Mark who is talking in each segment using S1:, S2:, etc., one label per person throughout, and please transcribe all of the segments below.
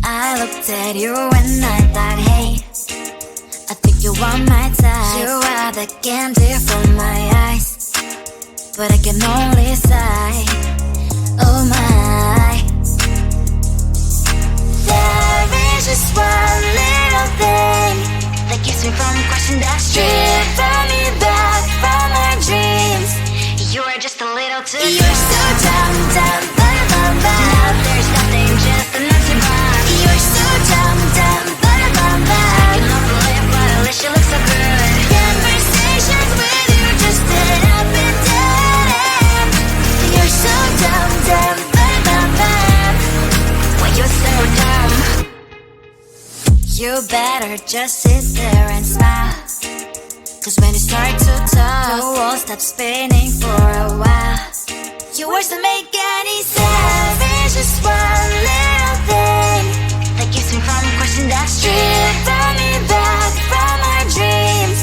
S1: I looked at you and I thought, hey, I think you are my type. You are the candy from my eyes, but I can only sigh, oh my. There is just one little thing that keeps me from crossing that street. Drive me back from my dreams. You are just a little too close. You're so dumb, dumb, ba-da-bum-bum. Now there's nothing, just an empty bomb. You're so dumb, dumb, ba-da-bum-bum. I cannot believe, but at least you look so good. Conversations with you just end up in dead end. You're so dumb, dumb, ba-da-bum-bum. When you're so dumb, you better just sit there and smile. Cause when you start to talk, the world stops spinning for a while. Your words don't make any sense. There's just one little thing that keeps me from crossing that street. Drive me back from my dreams.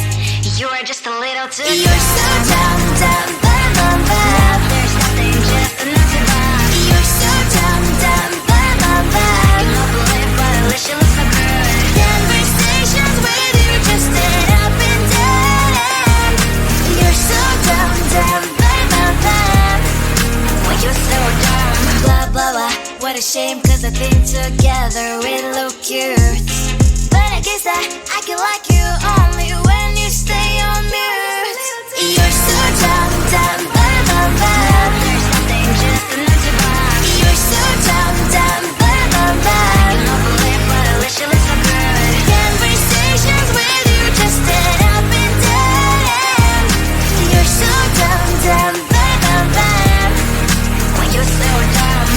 S1: You are just a little too close. You're so dumb, dumb, ba-da-bum-bum. Now there's nothing, just an empty bomb. You're so dumb, dumb, ba-da-bum-bum. I cannot believe, but at least you look so good. Conversations with you just end up in dead end. You're so dumb, dumb, ba-da-bum-bum. When you're so dumb, blah, blah, blah. What a shame, cause I think together we look cute. But I guess that I can like you only when you stay on mute. You're so dumb, dumb, ba-da-bum-bum. There's nothing, just an empty bomb. You're so dumb, dumb, ba-da-bum-bum. I cannot believe, but at least you look so good. Conversations with you just end up in dead end. You're so dumb, dumb, ba-da-bum-bum. When you're so dumb.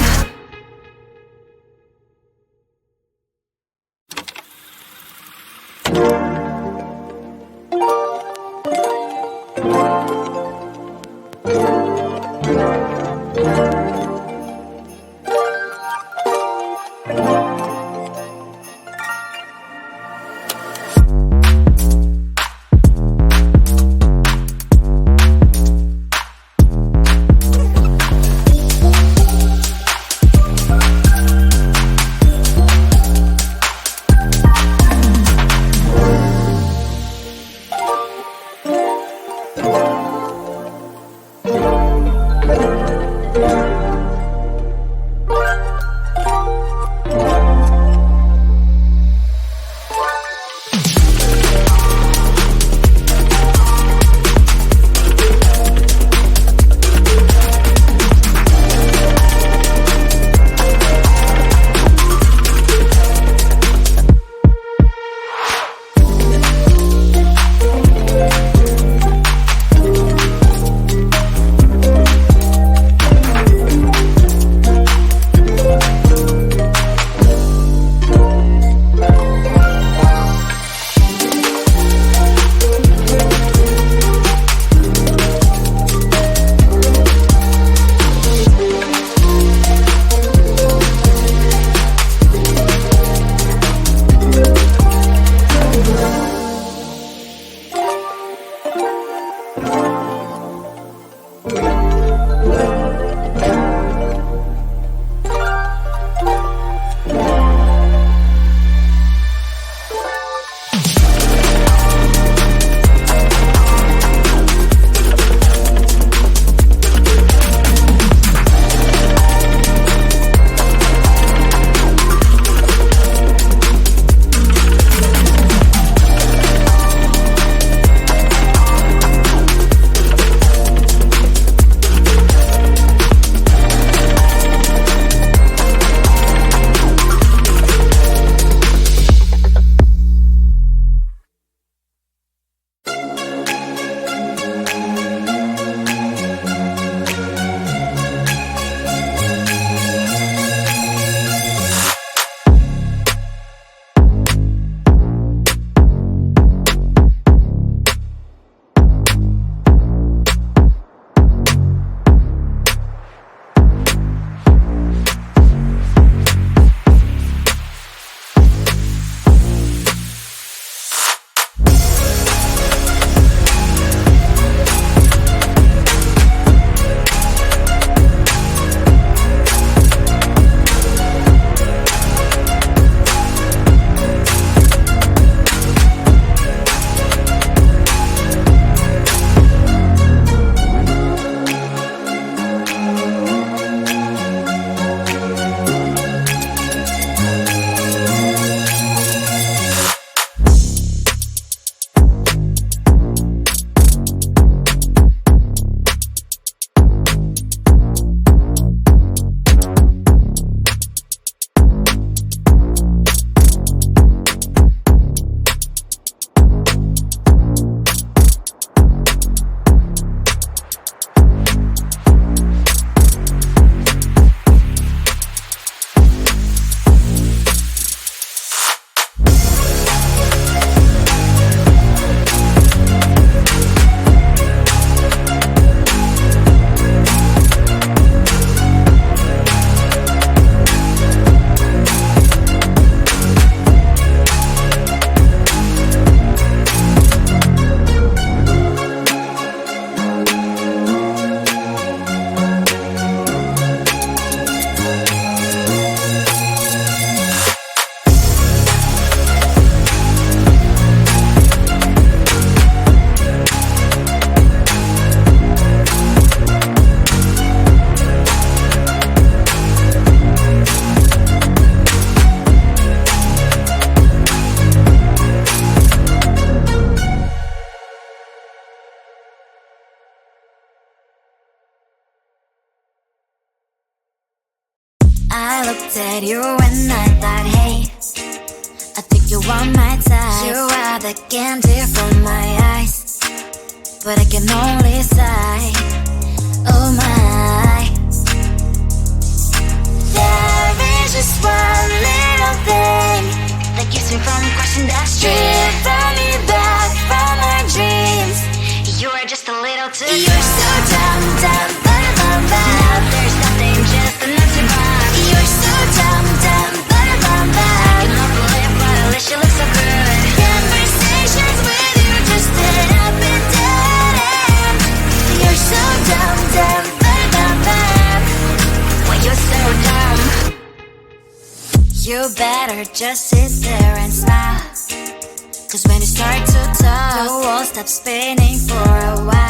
S1: at you when I thought, hey, I think you are my type. You are the candy from my eyes, but I can only sigh, oh my. There is just one little thing that keeps me from crossing that street, driven me back from my dreams. You are just a little too close. You're so dumb, dumb, ba-da-bum, bum. Now there's nothing, just enough to box. You're so dumb, dumb, ba-da-bum, bum. I cannot believe, but at least you look so good. Conversations with you just end up in dead end. You're so dumb, dumb, ba-da-bum, bum. When you're so dumb, you better just sit there and smile, 'cause when you start to talk, the world stops spinning for a while.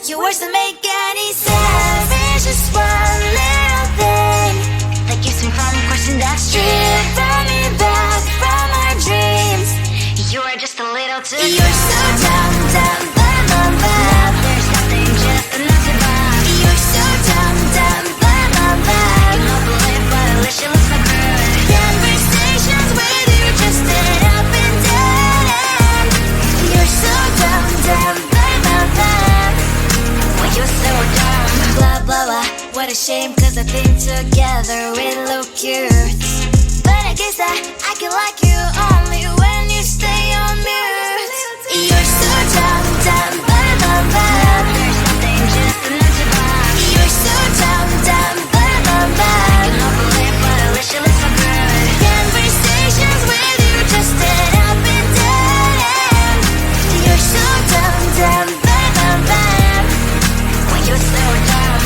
S1: Your words don't make any sense. There's just one little thing that keeps me from crossing that street, driven me back from my dreams. You are just a little too close. You're so dumb, dumb, ba-da-bum, bum. Now there's nothing, just enough to box. You're so dumb, dumb, ba-da-bum, bum. I cannot believe, but at least you look so good. Conversations with you just end up in dead end. You're so dumb, dumb, ba-da-bum, bum. When you're so dumb, blah, blah, blah. What a shame, 'cause I think together we look cute, but I guess I can like you only when you stay on mute. You're so dumb, dumb, ba-da-bum, bum. There's nothing, just enough to box. You're so dumb, dumb, ba-da-bum, bum. I cannot believe, but at least you look so good. Conversations with you just end up in dead end. You're so dumb, dumb, ba-da-bum, bum. When you're so dumb.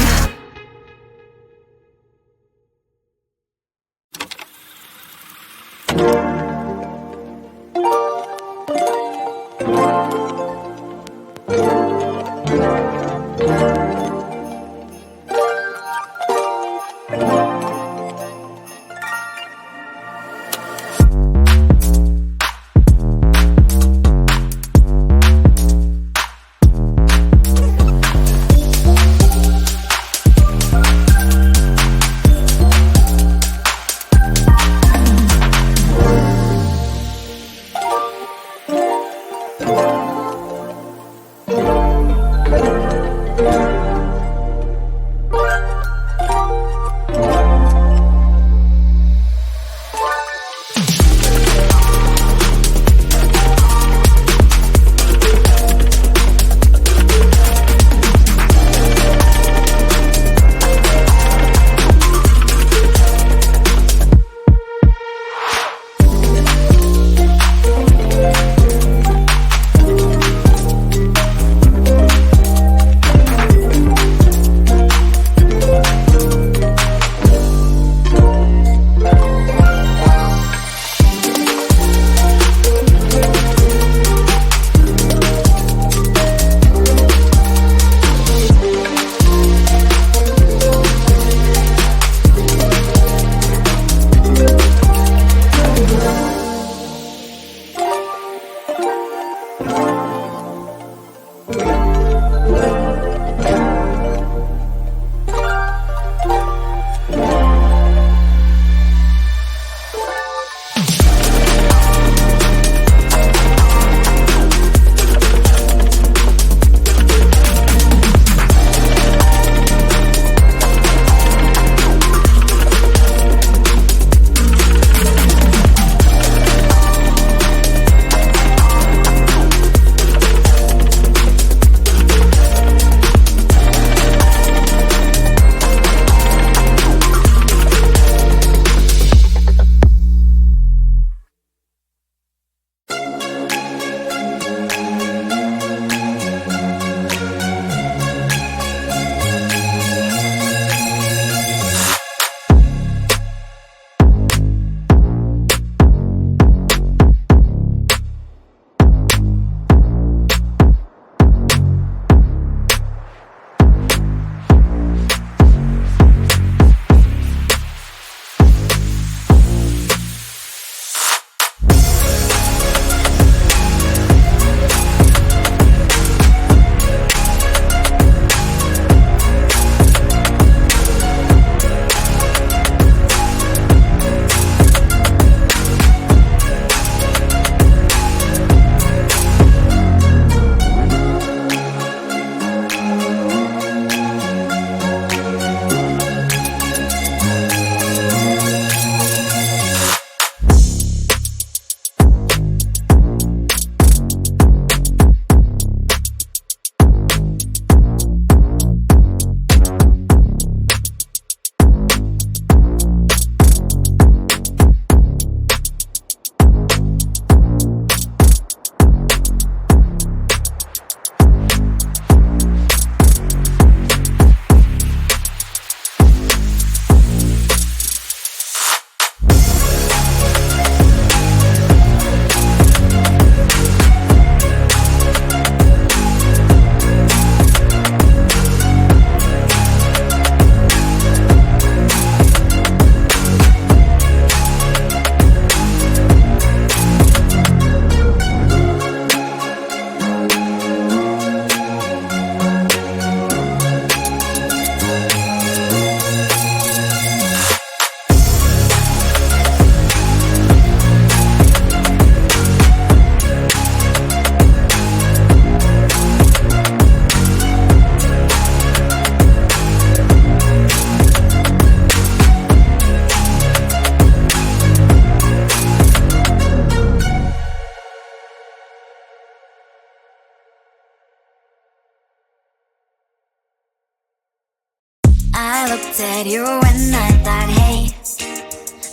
S1: looked at you and I thought, hey,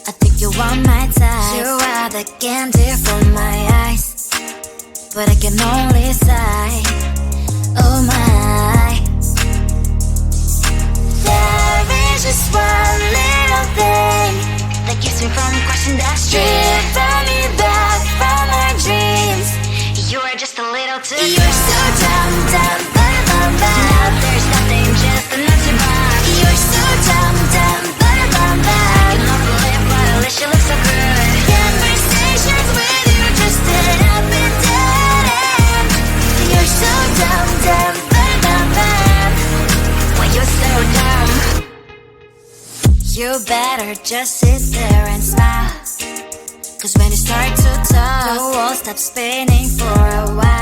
S1: I think you are my type. You are the candy from my eyes, but I can only sigh, oh my. There is just one little thing that keeps me from crossing that street, bring me back from my dreams. You are just a little too close. You're so dumb, dumb, bum, bum, bum. Now there's nothing, just enough to buy. You're so dumb, dumb, bum, bum, bum. I cannot believe what at least you look so good. Conversations with you just end up in dead end. You're so dumb, dumb, bum, bum, bum. Why you're so dumb? You better just sit there and smile, 'cause when you start to talk, the world stops spinning for a while.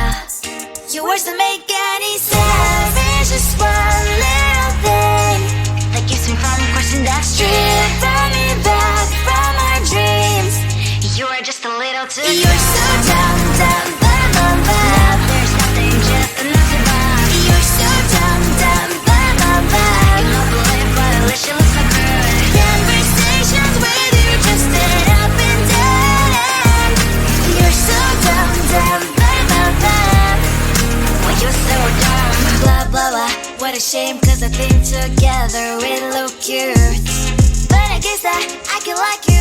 S1: Your words don't make any sense. There's just one little thing that keeps me from crossing that street, bring me back from our dreams. You are just a little too close. You're so dumb, dumb, bum, bum, bum. Now there's nothing, just enough to buy. You're so dumb, dumb, bum, bum, bum. I cannot believe what at least you look so good. Conversations with you just end up in dead end. You're so dumb, dumb, bum, bum, bum. Why you're so dumb? Blah, blah, blah. What a shame, 'cause I think together we look cute. But I guess that I can like you